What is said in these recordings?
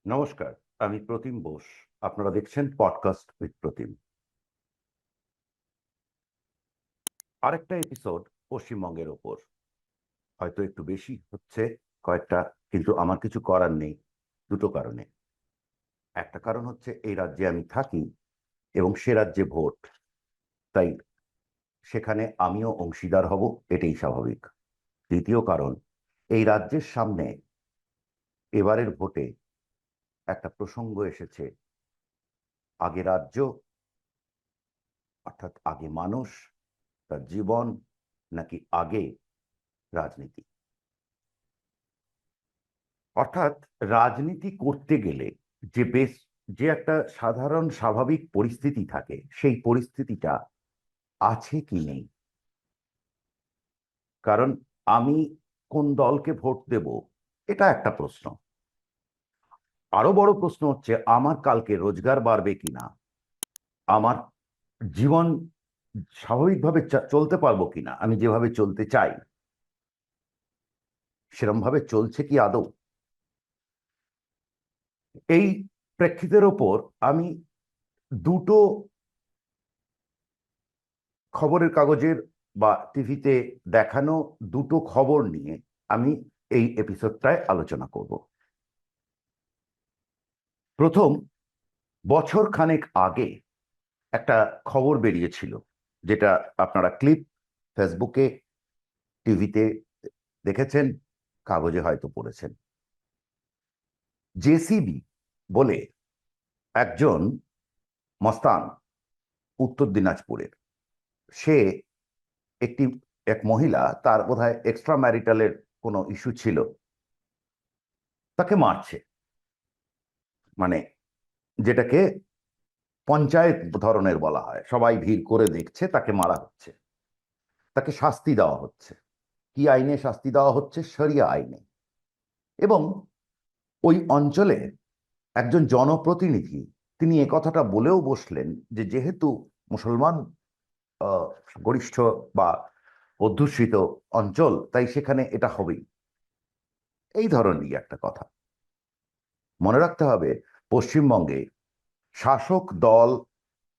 নমস্কার, আমি প্রতিম বোস। আপনারা দেখছেন পডকাস্ট উইথ প্রতিম। আরেকটা এপিসোড পশ্চিমবঙ্গের ওপর। হয়তো একটু বেশি হচ্ছে কয়েকটা, কিন্তু আমার কিছু করার নেই। দুটো কারণে। একটা কারণ হচ্ছে এই রাজ্যে আমি থাকি এবং সে রাজ্যে ভোট, তাই সেখানে আমিও অংশীদার হব, এটাই স্বাভাবিক। দ্বিতীয় কারণ, এই রাজ্যের সামনে এবারের ভোটে একটা প্রসঙ্গ এসেছে। আগে রাজ্য, অর্থাৎ আগে মানুষ, তার জীবন, নাকি আগে রাজনীতি। অর্থাৎ রাজনীতি করতে গেলে যে একটা সাধারণ স্বাভাবিক পরিস্থিতি থাকে, সেই পরিস্থিতিটা আছে কি নেই। কারণ আমি কোন দলকে ভোট দেব, এটা একটা প্রশ্ন। আরো বড় প্রশ্ন হচ্ছে আমার কালকে রোজগার বাড়বে কিনা, আমার জীবন স্বাভাবিকভাবে চলতে পারবো কিনা, আমি যেভাবে চলতে চাই সেরকম ভাবে চলছে কি আদৌ। এই প্রেক্ষিতের ওপর আমি দুটো খবরের কাগজের বা টিভিতে দেখানো দুটো খবর নিয়ে আমি এই এপিসোডটায় আলোচনা করব। প্রথম, বছর খানেক আগে একটা খবর বেরিয়েছিল, যেটা আপনারা ক্লিপ ফেসবুকে, টিভিতে দেখেছেন, কাগজে হয়তো পড়েছেন। জেসিবি বলে একজন মস্তান, উত্তর দিনাজপুরের, সে একটি এক মহিলা, তার বোধহয় এক্সট্রা ম্যারিটালের কোনো ইস্যু ছিল, তাকে মারছে। মানে যেটাকে পঞ্চায়েত ধরনের বলা হয়, সবাই ভিড় করে দেখছে, তাকে মারা হচ্ছে, তাকে শাস্তি দেওয়া হচ্ছে। কি আইনে শাস্তি দেওয়া হচ্ছে? শরিয়া আইনে। এবং ওই অঞ্চলে একজন জনপ্রতিনিধি, তিনি কথাটা বলেও বসলেন যে যেহেতু মুসলমান আহ, গরিষ্ঠ বা অধ্যুষিত অঞ্চল, তাই সেখানে এটা হবেই। এই ধরনেরই একটা কথা। মনে রাখতে হবে, পশ্চিমবঙ্গে শাসক দল,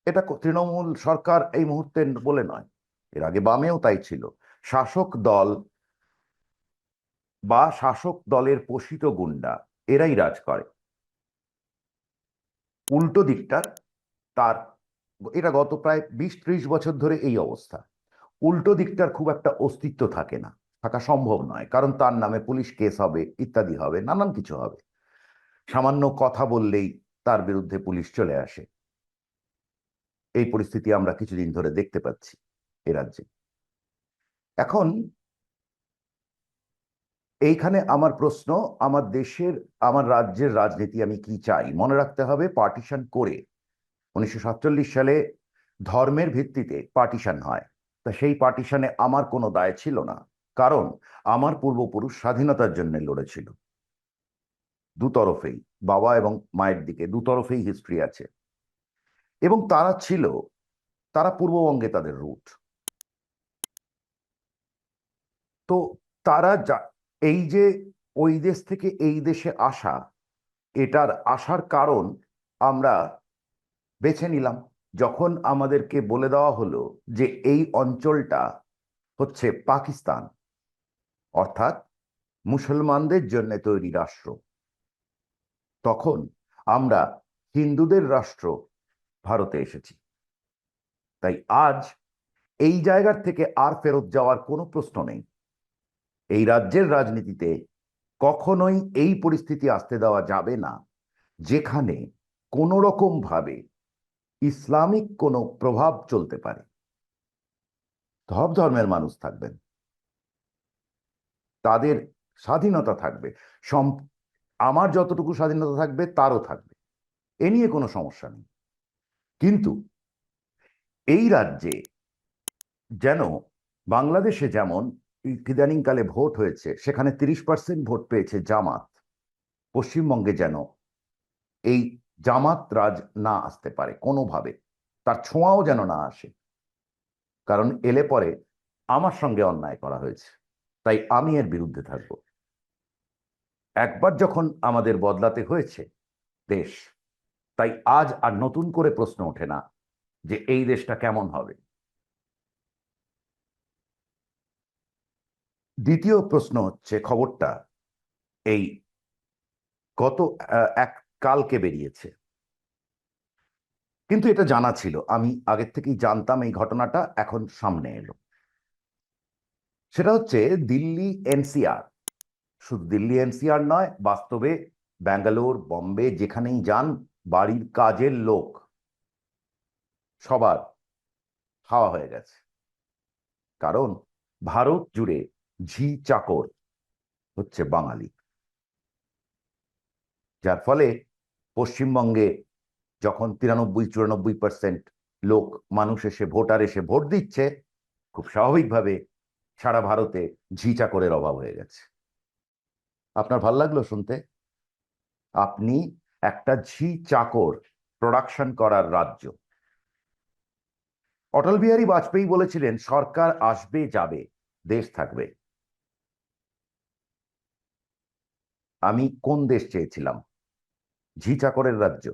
এটা তৃণমূল সরকার এই মুহূর্তে বলে নয়, এর আগে বামেও তাই ছিল, শাসক দল বা শাসক দলের পোষিত গুন্ডা, এরাই রাজ করে। উল্টো দিকটার, তার, এটা গত প্রায় 20-30 বছর ধরে এই অবস্থা। উল্টো দিকটার খুব একটা অস্তিত্ব থাকে না, থাকা সম্ভব নয়, কারণ তার নামে পুলিশ কেস হবে, ইত্যাদি হবে, নানান কিছু হবে। সামান্য কথা বললেই তার বিরুদ্ধে পুলিশ চলে আসে। এই পরিস্থিতি আমরা কিছুদিন ধরে দেখতে পাচ্ছি এ রাজ্যে। এখন এইখানে আমার প্রশ্ন, আমার দেশের, আমার রাজ্যের রাজনীতি আমি কি চাই। মনে রাখতে হবে, পার্টিশন করে 1947 সালে ধর্মের ভিত্তিতে পার্টিশন হয়। তা সেই পার্টিশনে আমার কোনো দায় ছিল না, কারণ আমার পূর্বপুরুষ স্বাধীনতার জন্য লড়েছিল। দুতরফেই, বাবা এবং মায়ের দিকে দুতরফেই হিস্ট্রি আছে। এবং তারা পূর্ববঙ্গে তাদের রুট। তো তারা এই যে ওই দেশ থেকে এই দেশে আসা, এটার আসার কারণ আমরা বেছে নিলাম। যখন আমাদেরকে বলে দেওয়া হলো যে এই অঞ্চলটা হচ্ছে পাকিস্তান, অর্থাৎ মুসলমানদের জন্য তৈরি রাষ্ট্র, তখন আমরা হিন্দুদের রাষ্ট্র ভারতে এসেছি। তাই আজ এই জায়গার থেকে আর ফেরত যাওয়ার কোনো প্রশ্ন নেই। এই রাজ্যের রাজনীতিতে কখনোই এই পরিস্থিতি আসতে দেওয়া যাবে না, যেখানে কোনো রকম ভাবে ইসলামিক কোনো প্রভাব চলতে পারে। সব ধর্মের মানুষ থাকবেন, তাদের স্বাধীনতা থাকবে। আমার যতটুকু স্বাধীনতা থাকবে তারও থাকবে, এ নিয়ে কোনো সমস্যা নেই। কিন্তু এই রাজ্যে যেন, বাংলাদেশে যেমন ইদানিংকালে ভোট হয়েছে, সেখানে 30% ভোট পেয়েছে জামাত, পশ্চিমবঙ্গে যেন এই জামাত রাজ না আসতে পারে কোনোভাবে, তার ছোঁয়াও যেন না আসে। কারণ এলে পরে আমার সঙ্গে অন্যায় করা হয়েছে, তাই আমি এর বিরুদ্ধে থাকব। একবার যখন আমাদের বদলাতে হয়েছে, দেশ। তাই আজ আর নতুন করে প্রশ্ন ওঠে না যে এই দেশটা কেমন হবে। দ্বিতীয় প্রশ্ন হচ্ছে, খবরটা এই গত এক কালকে বেরিয়েছে, কিন্তু এটা জানা ছিল, আমি আগের থেকেই জানতাম এই ঘটনাটা, এখন সামনে এলো। সেটা হচ্ছে দিল্লি এনসিআর, শুধু দিল্লি এনসিআর নয়, বাস্তবে ব্যাঙ্গালোর, বম্বে, যেখানেই যান, বাড়ির কাজের লোক সবার হাওয়া হয়ে গেছে। কারণ ভারত জুড়ে ঝি চাকর হচ্ছে বাঙালি, যার ফলে পশ্চিমবঙ্গে যখন 93-94% লোক, মানুষ এসে, ভোটার এসে ভোট দিচ্ছে, খুব স্বাভাবিকভাবে সারা ভারতে ঝি চাকরের অভাব হয়ে গেছে। আপনার ভাল লাগলো শুনতে? আপনি একটা ঝি চাকর প্রোডাকশন করার রাজ্য। অটল বিহারী বাজপেয়ী বলেছিলেন, সরকার আসবে যাবে, দেশ থাকবে। আমি কোন দেশ চেয়েছিলাম? ঝি চাকরের রাজ্য?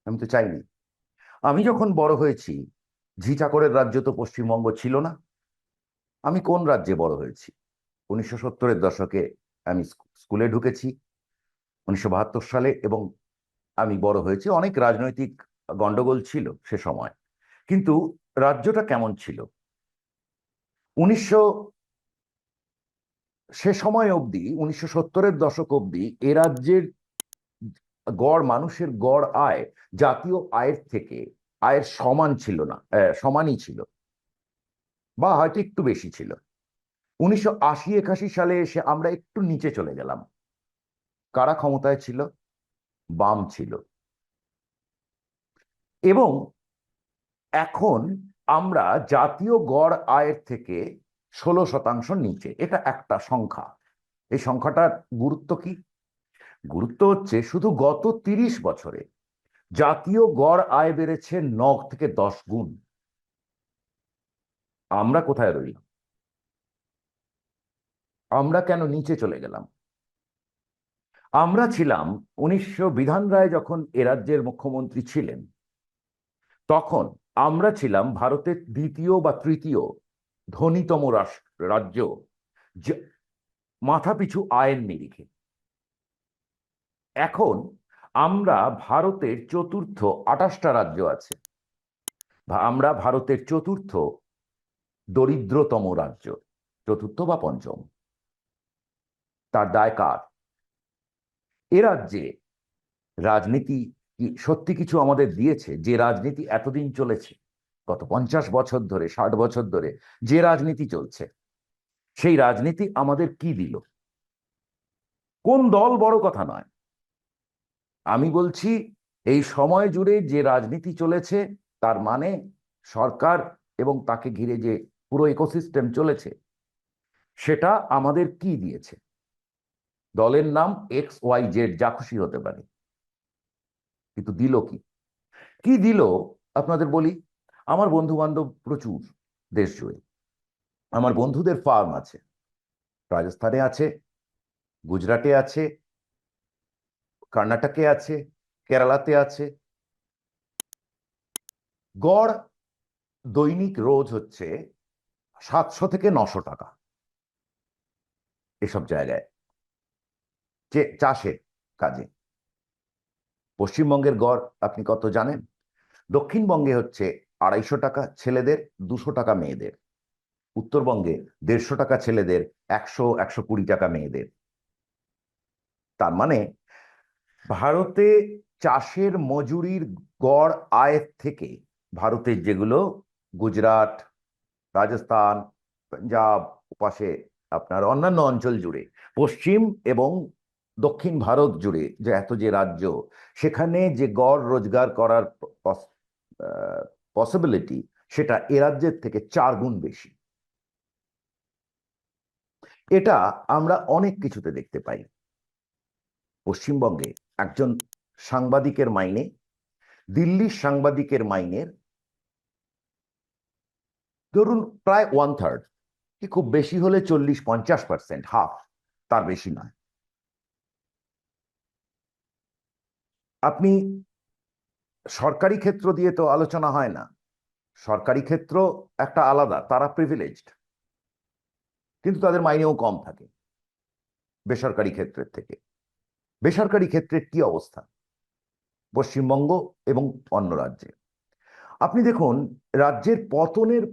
আমি তো চাইনি। আমি যখন বড় হয়েছি, ঝি চাকরের রাজ্য তো পশ্চিমবঙ্গ ছিল না। আমি কোন রাজ্যে বড় হয়েছি? 1970-এর দশকে আমি স্কুলে ঢুকেছি, 1972 সালে, এবং আমি বড় হয়েছি। অনেক রাজনৈতিক গন্ডগোল ছিল সে সময়, কিন্তু রাজ্যটা কেমন ছিল? 1900 সে সময় অবধি, 1970-এর দশক অবধি, এ রাজ্যের গড়, মানুষের গড় আয় জাতীয় আয়ের থেকে, আয়ের সমান ছিল না, সমানই ছিল, বা হয়তো একটু বেশি ছিল। 1980-81 সালে এসে আমরা একটু নিচে চলে গেলাম। কারা ক্ষমতায় ছিল? বাম ছিল। এবং এখন আমরা জাতীয় গড় আয়ের থেকে 16% নিচে। এটা একটা সংখ্যা। এই সংখ্যাটার গুরুত্ব কি? গুরুত্ব হচ্ছে, শুধু গত 30 বছরে জাতীয় গড় আয় বেড়েছে 9 থেকে 10 গুণ। আমরা কোথায় রইলাম? আমরা কেন নিচে চলে গেলাম? আমরা ছিলাম, বিধান রায় যখন এ রাজ্যের মুখ্যমন্ত্রী ছিলেন, তখন আমরা ছিলাম ভারতের দ্বিতীয় বা তৃতীয় ধনীতম রাজ্য, মাথাপিছু আয়ের নিরিখে। এখন আমরা ভারতের চতুর্থ, 28টা রাজ্য আছে, আমরা ভারতের চতুর্থ দরিদ্রতম রাজ্য, চতুর্থ বা পঞ্চম। তার দায় কার? এ রাজ্যে রাজনীতি কি সত্যি কিছু আমাদের দিয়েছে? যে রাজনীতি এতদিন চলেছে, গত 50 বছর ধরে, 60 বছর ধরে যে রাজনীতি চলছে, সেই রাজনীতি আমাদের কি দিল? কোন দল বড় কথা নয়, আমি বলছি এই সময় জুড়ে যে রাজনীতি চলেছে, তার মানে সরকার এবং তাকে ঘিরে যে পুরো ইকোসিস্টেম চলেছে, সেটা আমাদের কি দিয়েছে? দলের নাম XYZ, যা খুশি হতে পারে, কিন্তু দিল কি? কি দিল আপনাদের বলি। আমার বন্ধু বান্ধব প্রচুর দেশ জুড়ে। আমার বন্ধুদের ফার্ম আছে, রাজস্থানে আছে, গুজরাটে আছে, কর্ণাটকে আছে, কেরালাতে আছে। গড় দৈনিক রোজ হচ্ছে 700 থেকে 900 টাকা এসব জায়গায়, যে চাষের কাজে। পশ্চিমবঙ্গের গড় আপনি কত জানেন? দক্ষিণবঙ্গে হচ্ছে 250 টাকা ছেলেদের, 200 টাকা মেয়েদের। উত্তরবঙ্গে 150 টাকা ছেলেদের, 100-120 টাকা মেয়েদের। তার মানে ভারতে চাষের মজুরির গড় আয়ের থেকে, ভারতের যেগুলো গুজরাট, রাজস্থান, পাঞ্জাব, পাশে আপনার অন্যান্য অঞ্চল জুড়ে, পশ্চিম এবং দক্ষিণ ভারত জুড়ে যে এত যে রাজ্য, সেখানে যে গড় রোজগার করার পসিবিলিটি, সেটা এ রাজ্যের থেকে 4 গুণ বেশি। এটা আমরা অনেক কিছুতে দেখতে পাই। পশ্চিমবঙ্গে একজন সাংবাদিকের মাইনে দিল্লির সাংবাদিকের মাইনের ধরুন প্রায় 1/3, কি খুব বেশি হলে 40-50%, হাফ, তার বেশি নয়। আপনি সরকারি ক্ষেত্র দিয়ে তো আলোচনা হয় না, সরকারি ক্ষেত্র একটা আলাদা, তারা প্রিভিলেজড, কিন্তু তাদের মাইনেও কম থাকে বেসরকারি ক্ষেত্রের থেকে। বেসরকারি ক্ষেত্রের কি অবস্থা পশ্চিমবঙ্গ এবং অন্য রাজ্যে? আপনি দেখুন রাজ্যের পতনের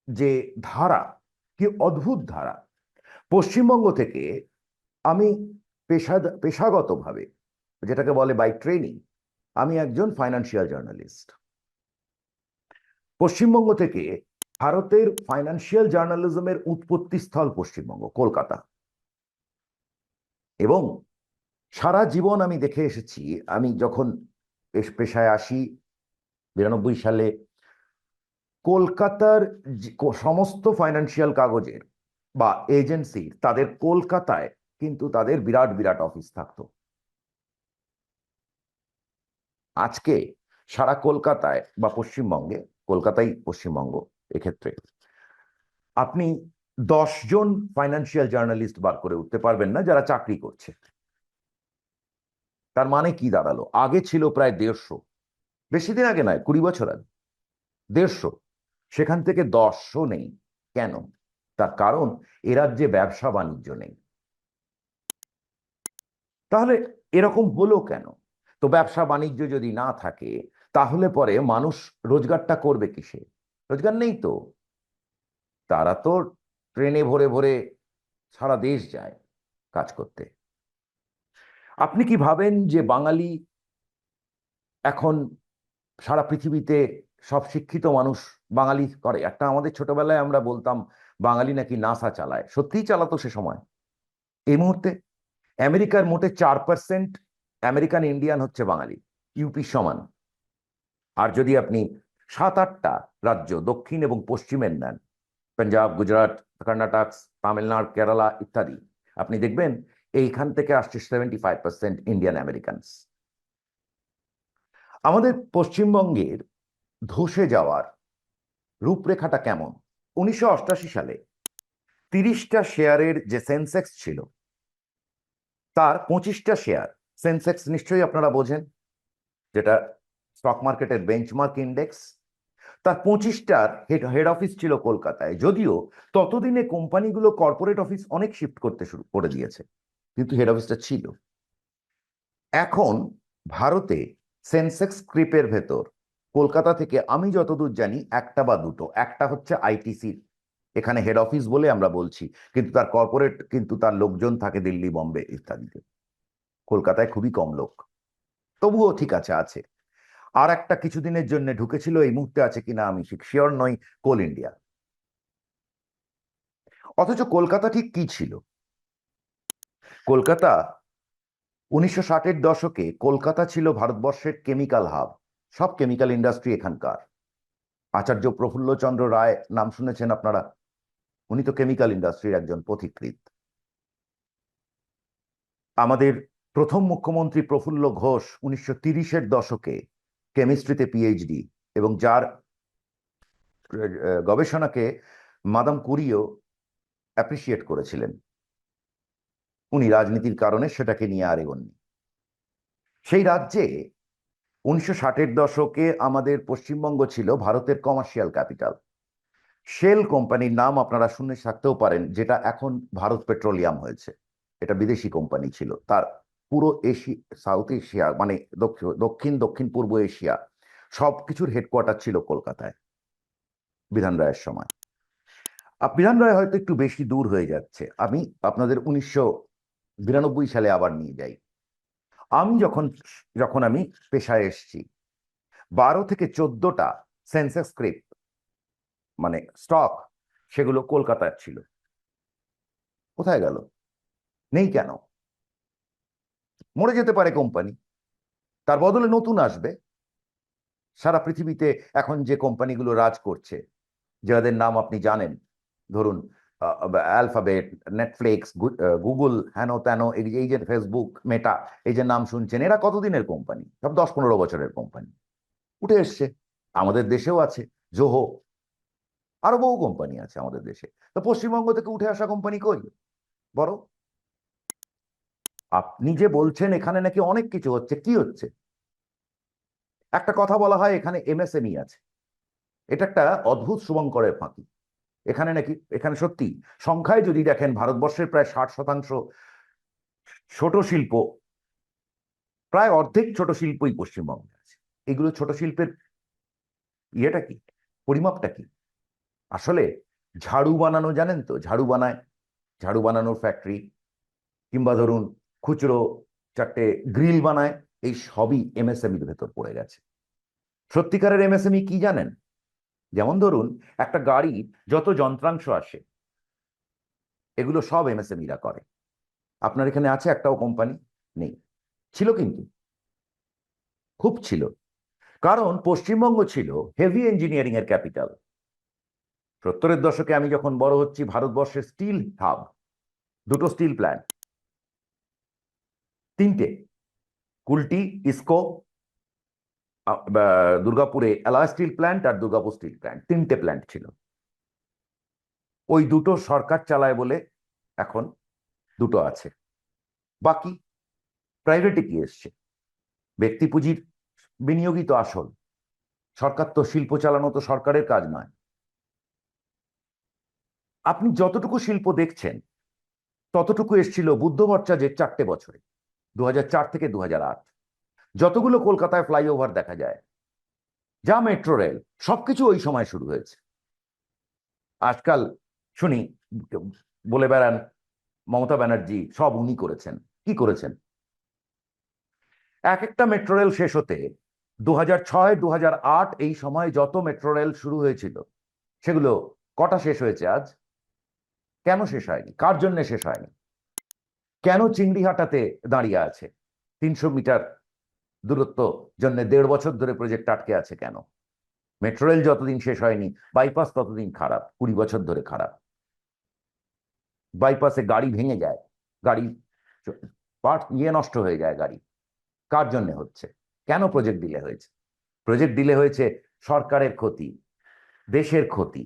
যে ধারা, কি অদ্ভুত ধারা। পশ্চিমবঙ্গ থেকে আমি পেশাগতভাবে, যেটাকে বলে বাই ট্রেনিং, আমি একজন ফাইন্যান্সিয়াল জার্নালিস্ট। পশ্চিমবঙ্গ থেকে ভারতের ফাইন্যান্সিয়াল জার্নালিজমের উৎপত্তি স্থল পশ্চিমবঙ্গ, কলকাতা। এবং সারা জীবন আমি দেখে এসেছি, আমি যখন পেশায় আসি 92 সালে, কলকাতার সমস্ত ফাইন্যান্সিয়াল কাগজের বা এজেন্সির তাদের কলকাতায় কিন্তু তাদের বিরাট বিরাট অফিস থাকতো। আজকে সারা কলকাতায় বা পশ্চিমবঙ্গে, কলকাতাই পশ্চিমবঙ্গ এক্ষেত্রে, আপনি 10 জন ফাইন্যান্সিয়াল জার্নালিস্ট বার করে উঠতে পারবেন না যারা চাকরি করছে। তার মানে কি দাঁড়ালো? আগে ছিল প্রায় 150, বেশি দিন আগে নয়, 20 বছর আগে 150, সেখান থেকে 10ও নেই। কেন? তার কারণ এ রাজ্যে ব্যবসা বাণিজ্য নেই। তাহলে এরকম হলো কেন? তো ব্যবসা বাণিজ্য যদি না থাকে তাহলে পরে মানুষ রোজগারটা করবে কিসে? রোজগার নেই তো। তারা তো ট্রেনে ভরে ভরে সারা দেশ যায় কাজ করতে। আপনি কি ভাবেন যে বাঙালি এখন সারা পৃথিবীতে সব শিক্ষিত মানুষ বাঙালি করে? একটা আমাদের ছোটবেলায় আমরা বলতাম বাঙালি নাকি নাসা চালায়, সত্যিই চালাতো সে সময়। এই মুহূর্তে আমেরিকার মোটে 4% আমেরিকান ইন্ডিয়ান হচ্ছে বাঙালি, ইউপি সমান। আর যদি আপনি 7-8টা রাজ্য দক্ষিণ এবং পশ্চিমের নেন, পাঞ্জাব, গুজরাট, কর্ণাটক, তামিলনাড়ু, কেরালা ইত্যাদি, আপনি দেখবেন এইখান থেকে আসছে 75% ইন্ডিয়ান আমেরিকানস। আমাদের পশ্চিমবঙ্গের ধসে যাওয়ার রূপরেখাটা কেমন? 1988 সালে 30টা শেয়ারের যে সেন্সেক্স ছিল, তার 25টা শেয়ার, সেন্সেক্স নিশ্চয়ই আপনারা বোঝেন, যেটা স্টক মার্কেটের বেঞ্চমার্ক ইন্ডেক্স, তার 25টার হেড অফিস ছিল কলকাতায়। যদিও ততদিনে কোম্পানিগুলো কর্পোরেট অফিস অনেক শিফট করতে শুরু করে দিয়েছে, কিন্তু হেড অফিসটা ছিল। এখন ভারতে সেন্সেক্স স্ক্রিপের ভেতর কলকাতা থেকে আমি যতদূর জানি একটা বা দুটো, একটা হচ্ছে আইটিসির এখানে হেড অফিস বলে আমরা বলছি, কিন্তু তার কর্পোরেট, কিন্তু তার লোকজন থাকে দিল্লি, বম্বে ইত্যাদিতে। কলকাতায় খুবই কম লোক, তবুও ঠিক আছে, আছে। আর একটা কিছুদিনের জন্য ঢুকেছিল, এই মুহূর্তে আছে কিনা আমি ঠিক শিওর নই, কোল ইন্ডিয়া। অথচ কলকাতা ঠিক কি ছিল? কলকাতা 1960-এর দশকে কলকাতা ছিল ভারতবর্ষের কেমিক্যাল হাব, সব কেমিক্যাল ইন্ডাস্ট্রি এখানকার। আচার্য প্রফুল্লচন্দ্র রায় নাম শুনেছেন আপনারা? উনি তো কেমিক্যাল ইন্ডাস্ট্রির একজন পথিকৃৎ। আমাদের প্রথম মুখ্যমন্ত্রী প্রফুল্ল ঘোষ 1930-এর দশকে কেমিস্ট্রিতে পিএইচডি, এবং যার গবেষণাকে মাদাম কুরিও অ্যাপ্রিসিয়েট করেছিলেন। উনি রাজনীতির কারণে সেটাকে নিয়ে আর এগোননি। সেই রাজ্যে 1960-এর দশকে আমাদের পশ্চিমবঙ্গ ছিল ভারতের কমার্শিয়াল ক্যাপিটাল। শেল কোম্পানির নাম আপনারা শুনে থাকতেও পারেন, যেটা এখন ভারত পেট্রোলিয়াম হয়েছে। এটা বিদেশি কোম্পানি ছিল। তার পুরো সাউথ এশিয়া, মানে দক্ষিণ দক্ষিণ পূর্ব এশিয়া সবকিছুর হেডকোয়ার্টার ছিল কলকাতায় বিধান রায়ের সময়। বিধান রায় হয়তো একটু বেশি দূর হয়ে যাচ্ছে, আমি আপনাদের 1992 সালে আবার নিয়ে যাই। আমি যখন যখন আমি পেশায় এসেছি, 12 থেকে 14টা সেন্সেক্স স্ক্রিপ মানে স্টক, সেগুলো কলকাতায় ছিল। কোথায় গেল? নেই কেন? মরে যেতে পারে কোম্পানি, তার বদলে নতুন আসবে। সারা পৃথিবীতে এখন যে কোম্পানিগুলো রাজ করছে, যাদের নাম আপনি জানেন, ধরুন অ্যালফাবেট, নেটফ্লিক্স, গুগল, হেন তেন, এই যে ফেসবুক, মেটা, এই যে নাম শুনছেন, এরা কতদিনের কোম্পানি? সব 10-15 বছরের কোম্পানি, উঠে এসছে। আমাদের দেশেও আছে জোহো, আরো বহু কোম্পানি আছে আমাদের দেশে। তো পশ্চিমবঙ্গ থেকে উঠে আসা কোম্পানি কই? বড় আপনি যে বলছেন এখানে নাকি অনেক কিছু হচ্ছে, কি হচ্ছে? একটা কথা বলা হয় এখানে এমএসএমই আছে, এটা একটা অদ্ভুত শুভঙ্করের ফাঁকি। এখানে নাকি, এখানে সত্যি সংখ্যায় যদি দেখেন ভারতবর্ষের প্রায় 60% ছোট শিল্প, প্রায় অর্ধেক ছোট শিল্পই পশ্চিমবঙ্গে আছে। এগুলো ছোট শিল্পের ইয়েটা কি, পরিমাপটা কি? আসলে ঝাড়ু বানানো, জানেন তো, ঝাড়ু বানায়, ঝাড়ু বানানোর ফ্যাক্টরি, কিংবা ধরুন খুচরো 4টে গ্রিল বানায়, এই সবই এমএসএমইর ভেতর পড়ে গেছে। সত্যিকারের এমএসএমই কি জানেন? যেমন ধরুন একটা গাড়ির যত যন্ত্রাংশ আসে, এগুলো সব এমএসএমইরা করে। আপনার এখানে আছে একটাও কোম্পানি? নেই। ছিল কিন্তু, খুব ছিল। কারণ পশ্চিমবঙ্গ ছিল হেভি ইঞ্জিনিয়ারিং এর ক্যাপিটাল। 70-এর দশকে আমি যখন বড় হচ্ছি, ভারতবর্ষের স্টিল হাব, দুটো স্টিল প্ল্যান্ট, 3টে, কুলটি, ইস্কো, দুর্গাপুরে অ্যালয় স্টিল প্ল্যান্ট আর দুর্গাপুর স্টিল প্ল্যান্ট, 3টে প্ল্যান্ট ছিল। ওই দুটো সরকার চালায় বলে এখন দুটো আছে, বাকি প্রাইভেটে কি এসছে? ব্যক্তি পুঁজির বিনিয়োগই তো আসল। সরকার তো, শিল্প চালানো তো সরকারের কাজ নয়। আপনি যতটুকু শিল্প দেখছেন ততটুকু এসছিল বুদ্ধ ভট্টাচার্যের 4টে বছরে, 2004 থেকে 2008। যতগুলো কলকাতায় ফ্লাইওভার দেখা যায়, যা মেট্রো রেল, সবকিছু ওই সময় শুরু হয়েছে। আজকাল শুনি বলে বেড়ান মমতা ব্যানার্জি সব উনি করেছেন। কি করেছেন? এক একটা মেট্রো রেল শেষ হতে 2006, 2008 এই সময় যত মেট্রো রেল শুরু হয়েছিল, সেগুলো কটা শেষ হয়েছে আজ? কেন শেষ হয়নি? কার জন্য শেষ হয়নি? কেন চিংড়িহাটাতে দাঁড়িয়ে আছে? 300 মিটার দূরত্ব জন্য 1.5 বছর ধরে প্রজেক্ট আটকে আছে কেন? মেট্রো রেল যতদিন শেষ হয়নি, বাইপাস ততদিন খারাপ, 20 বছর ধরে খারাপ। বাইপাসে গাড়ি ভেঙে যায়, গাড়ি পার্ট নষ্ট হয়ে যায় গাড়ি। কার জন্য হচ্ছে? কেন প্রজেক্ট ডিলে হয়েছে? প্রজেক্ট ডিলে হয়েছে সরকারের ক্ষতি, দেশের ক্ষতি।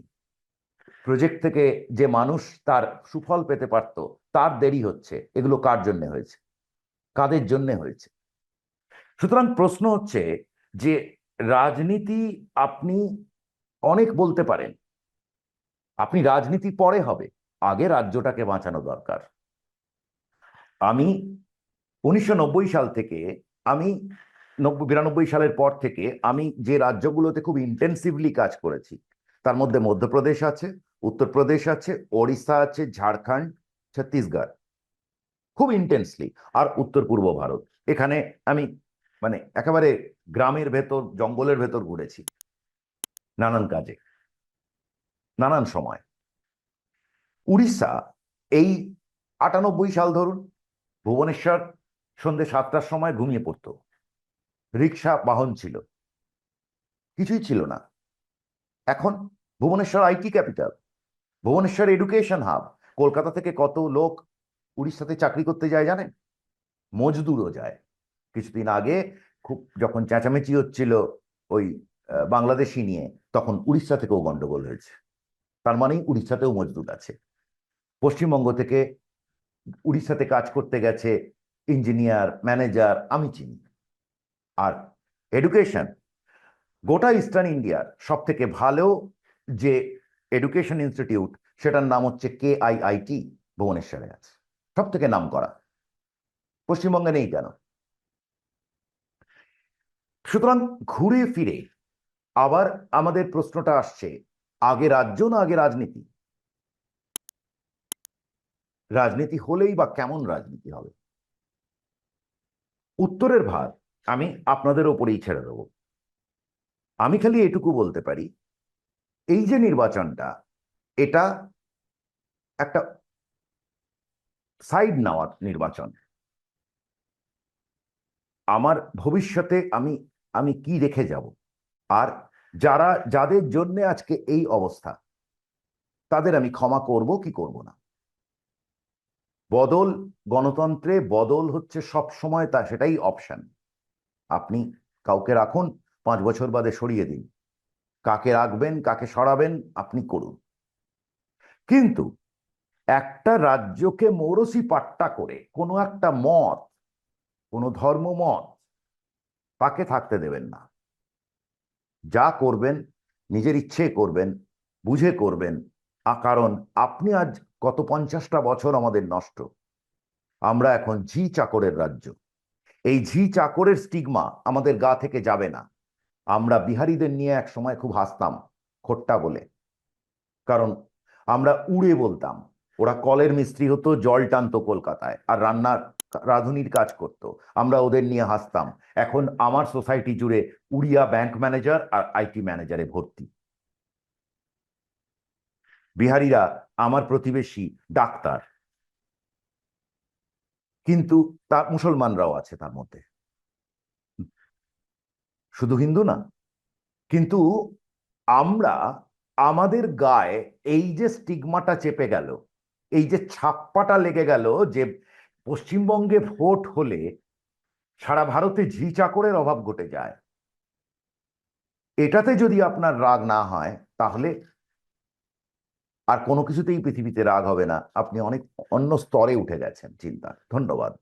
প্রজেক্ট থেকে যে মানুষ তার সুফল পেতে পারত, তার দেরি হচ্ছে। এগুলো কার জন্য হয়েছে? কাদের জন্য হয়েছে? সুতরাং প্রশ্ন হচ্ছে যে রাজনীতি আপনি অনেক বলতে পারেন, আপনি রাজনীতি পরে হবে, আগে রাজ্যটাকে বাঁচানো দরকার। আমি 1990 সাল থেকে, আমি 92 সালের পর থেকে আমি যে রাজ্যগুলোতে খুব ইন্টেন্সিভলি কাজ করেছি, তার মধ্যে মধ্যপ্রদেশ আছে, উত্তরপ্রদেশ আছে, ওড়িশা আছে, ঝাড়খণ্ড, ছত্তিশগড়, খুব ইন্টেন্সলি। আর উত্তর পূর্ব ভারত, এখানে আমি মানে একেবারে গ্রামের ভেতর, জঙ্গলের ভেতর ঘুরেছি নানান কাজে, নানান সময়। উড়িষ্যা, এই 98 সাল ধরুন, ভুবনেশ্বর সন্ধ্যে 7টার সময় ঘুমিয়ে পড়তো। রিক্সা বাহন ছিল, কিছুই ছিল না। এখন Bhubaneswar IT capital, Bhubaneswar education hub. Kolkata থেকে কত লোক উড়িষ্যাতে চাকরি করতে যায় জানেন? মজদুরও যায়। কিছুদিন আগে খুব যখন চেঁচামেচি হচ্ছিল ওই বাংলাদেশি নিয়ে, তখন উড়িষ্যা থেকেও গন্ডগোল হয়েছে। তার মানেই উড়িষ্যাতেও মজদুর আছে। পশ্চিমবঙ্গ থেকে উড়িষ্যাতে কাজ করতে গেছে ইঞ্জিনিয়ার, ম্যানেজার, আমি চিনি। আর এডুকেশন, গোটা ইস্টার্ন ইন্ডিয়ার সব থেকে ভালো যে এডুকেশন ইনস্টিটিউট, সেটার নাম হচ্ছে KIIT, ভুবনেশ্বরে আছে, সব থেকে নাম করা। পশ্চিমবঙ্গে নেই কেন? সুতরাং ঘুরে ফিরে আবার আমাদের প্রশ্নটা আসছে, আগে রাজ্য না আগে রাজনীতি? রাজনীতি হলেই বা কেমন রাজনীতি হবে? উত্তরের ভার আমি আপনাদের ওপরেই ছেড়ে দেবো। আমি খালি এটুকু বলতে পারি, এই যে নির্বাচনটা, এটা একটা সাইড নেওয়ার নির্বাচন। আমার ভবিষ্যতে আমি আমি কি রেখে যাব, আর যারা, যাদের জন্য আজকে এই অবস্থা, তাদের আমি ক্ষমা করব কি করব না। বদল, গণতন্ত্রে বদল হচ্ছে সব সময়, তা সেটাই অপশন। আপনি কাউকে রাখুন, 5 বছর বাদে সরিয়ে দিন। কাকে রাখবেন, কাকে সরাবেন, আপনি করুন। কিন্তু একটা রাজ্যকে মৌরসি পাট্টা করে কোনো একটা মত, কোনো ধর্মমত তাকে থাকতে দেবেন না। যা করবেন নিজের ইচ্ছে করবেন, বুঝে করবেন। কারণ আপনি আজ গত 50টা বছর আমাদের নষ্ট। আমরা এখন ঝি চাকরের রাজ্য। এই ঝি চাকরের স্টিগমা আমাদের গা থেকে যাবে না। আমরা বিহারীদের নিয়ে এক সময় খুব হাসতাম, খোট্টা বলে। কারণ আমরা উড়ে বলতাম। ওরা কলের মিস্ত্রি হতো, জল টানতো কলকাতায়, আর রান্নার রাঁধুনির কাজ করত। আমরা ওদের নিয়ে হাসতাম। এখন আমার সোসাইটি জুড়ে উড়িয়া ব্যাংক ম্যানেজার আর আইটি ম্যানেজারে ভর্তি। বিহারীরা আমার প্রতিবেশী ডাক্তার, কিন্তু তার মুসলমানরাও আছে তার মধ্যে, শুধু হিন্দু না। কিন্তু আমরা আমাদের গায়ে এই যে স্টিগমাটা চেপে গেল, এই যে ছাপ্পাটা লেগে গেল যে পশ্চিমবঙ্গে ভোট হলে সারা ভারতে ঝি চাকরের অভাব ঘটে যায়, এটাতে যদি আপনার রাগ না হয় তাহলে আর কোনো কিছুতেই পৃথিবীতে রাগ হবে না। আপনি অনেক অন্য স্তরে উঠে গেছেন চিন্তা। ধন্যবাদ।